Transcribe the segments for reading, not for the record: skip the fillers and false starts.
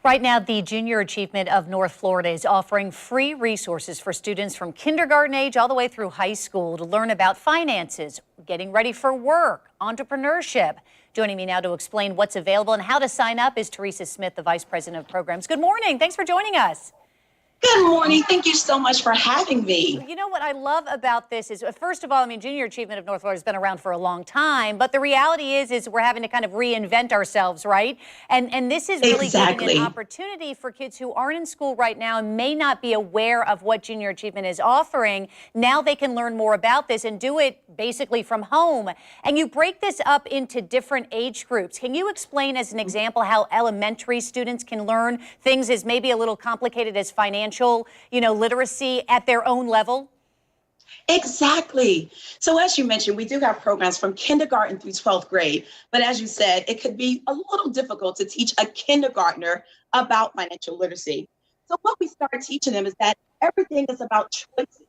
Right now, the Junior Achievement of North Florida is offering free resources for students from kindergarten age all the way through high school to learn about finances, getting ready for work, entrepreneurship. Joining me now to explain what's available and how to sign up is Teresa Smith, the Vice President of Programs. Good morning. Thanks for joining us. Good morning. Thank you so much for having me. You know what I love about this is, first of all, Junior Achievement of North Florida has been around for a long time, but the reality is we're having to kind of reinvent ourselves, right? And this is really giving an opportunity for kids who aren't in school right now and may not be aware of what Junior Achievement is offering. Now they can learn more about this and do it basically from home. And you break this up into different age groups. Can you explain as an example how elementary students can learn things as maybe a little complicated as financial, literacy at their own level? Exactly. So as you mentioned, we do have programs from kindergarten through 12th grade. But as you said, it could be a little difficult to teach a kindergartner about financial literacy. So what we start teaching them is that everything is about choices.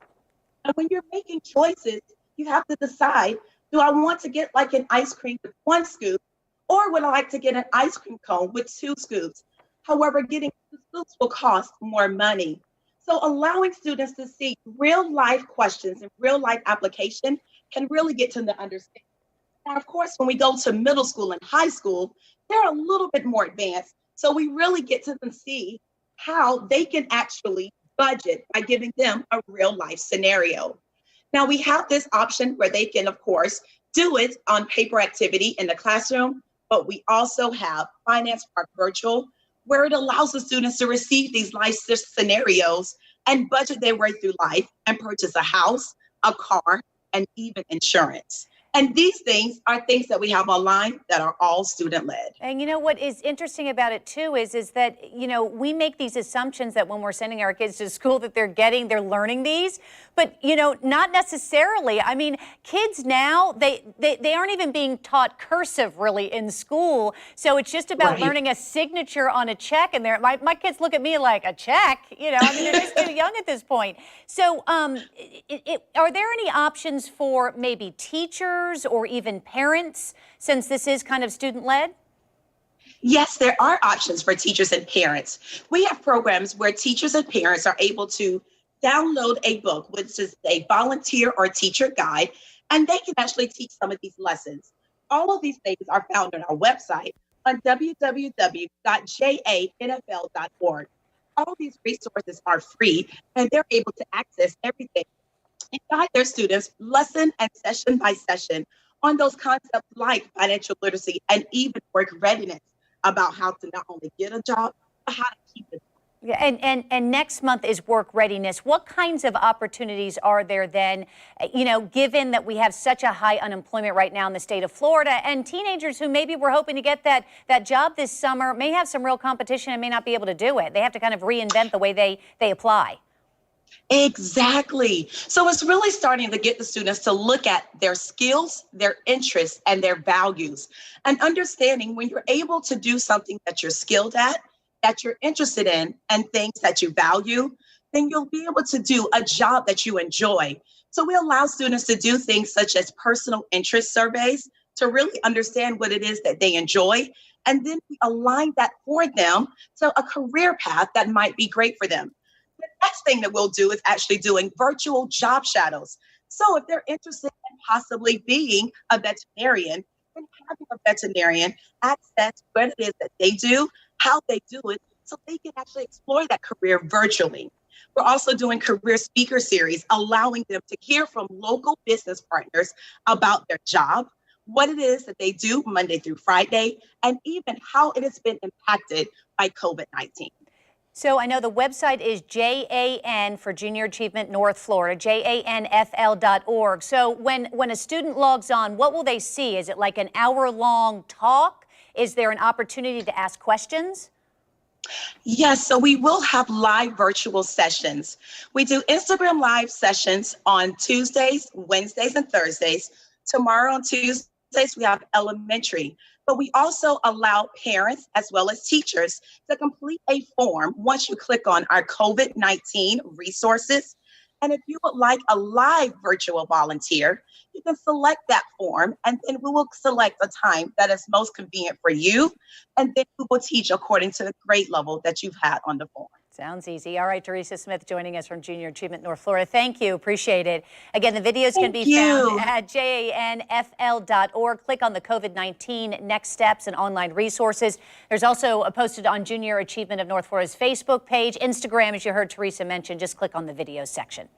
And when you're making choices, you have to decide, do I want to get like an ice cream with 1 scoop, or would I like to get an ice cream cone with 2 scoops? However, getting 2 scoops will cost more money. So allowing students to see real life questions and real life application can really get to the understanding. Now, of course, when we go to middle school and high school, they're a little bit more advanced. So we really get to them see how they can actually budget by giving them a real life scenario. Now we have this option where they can, of course, do it on paper activity in the classroom, but we also have Finance Park Virtual, where it allows the students to receive these life scenarios and budget their way through life and purchase a house, a car, and even insurance. And these things are things that we have online that are all student-led. And you know what is interesting about it too is that, we make these assumptions that when we're sending our kids to school that they're learning these, but, not necessarily. Kids now, they aren't even being taught cursive really in school. So it's just about learning a signature on a check. And my kids look at me like, a check? They're just too young at this point. So are there any options for maybe teachers or even parents, since this is kind of student-led? Yes, there are options for teachers and parents. We have programs where teachers and parents are able to download a book, which is a volunteer or teacher guide, and they can actually teach some of these lessons. All of these things are found on our website on www.janfl.org. All these resources are free, and they're able to access everything and guide their students lesson and session by session on those concepts like financial literacy and even work readiness, about how to not only get a job, but how to keep it. Yeah, and next month is work readiness. What kinds of opportunities are there then, given that we have such a high unemployment right now in the state of Florida, and teenagers who maybe were hoping to get that job this summer may have some real competition and may not be able to do it. They have to kind of reinvent the way they apply. Exactly. So it's really starting to get the students to look at their skills, their interests, and their values, and understanding when you're able to do something that you're skilled at, that you're interested in, and things that you value, then you'll be able to do a job that you enjoy. So we allow students to do things such as personal interest surveys to really understand what it is that they enjoy. And then we align that for them to a career path that might be great for them. The next thing that we'll do is actually doing virtual job shadows. So if they're interested in possibly being a veterinarian, then having a veterinarian access what it is that they do, how they do it, so they can actually explore that career virtually. We're also doing career speaker series, allowing them to hear from local business partners about their job, what it is that they do Monday through Friday, and even how it has been impacted by COVID-19. So I know the website is JAN for Junior Achievement North Florida, JANFL.org. So when a student logs on, what will they see? Is it like an hour-long talk? Is there an opportunity to ask questions? Yes, so we will have live virtual sessions. We do Instagram live sessions on Tuesdays, Wednesdays, and Thursdays. Tomorrow on Tuesdays, we have elementary. But we also allow parents as well as teachers to complete a form once you click on our COVID-19 resources. And if you would like a live virtual volunteer, you can select that form, and then we will select a time that is most convenient for you. And then we will teach according to the grade level that you've had on the form. Sounds easy. All right, Teresa Smith joining us from Junior Achievement North Florida. Thank you. Appreciate it. Again, the videos can be found at janfl.org. Click on the COVID-19 Next Steps and online resources. There's also posted on Junior Achievement of North Florida's Facebook page, Instagram, as you heard Teresa mention. Just click on the videos section.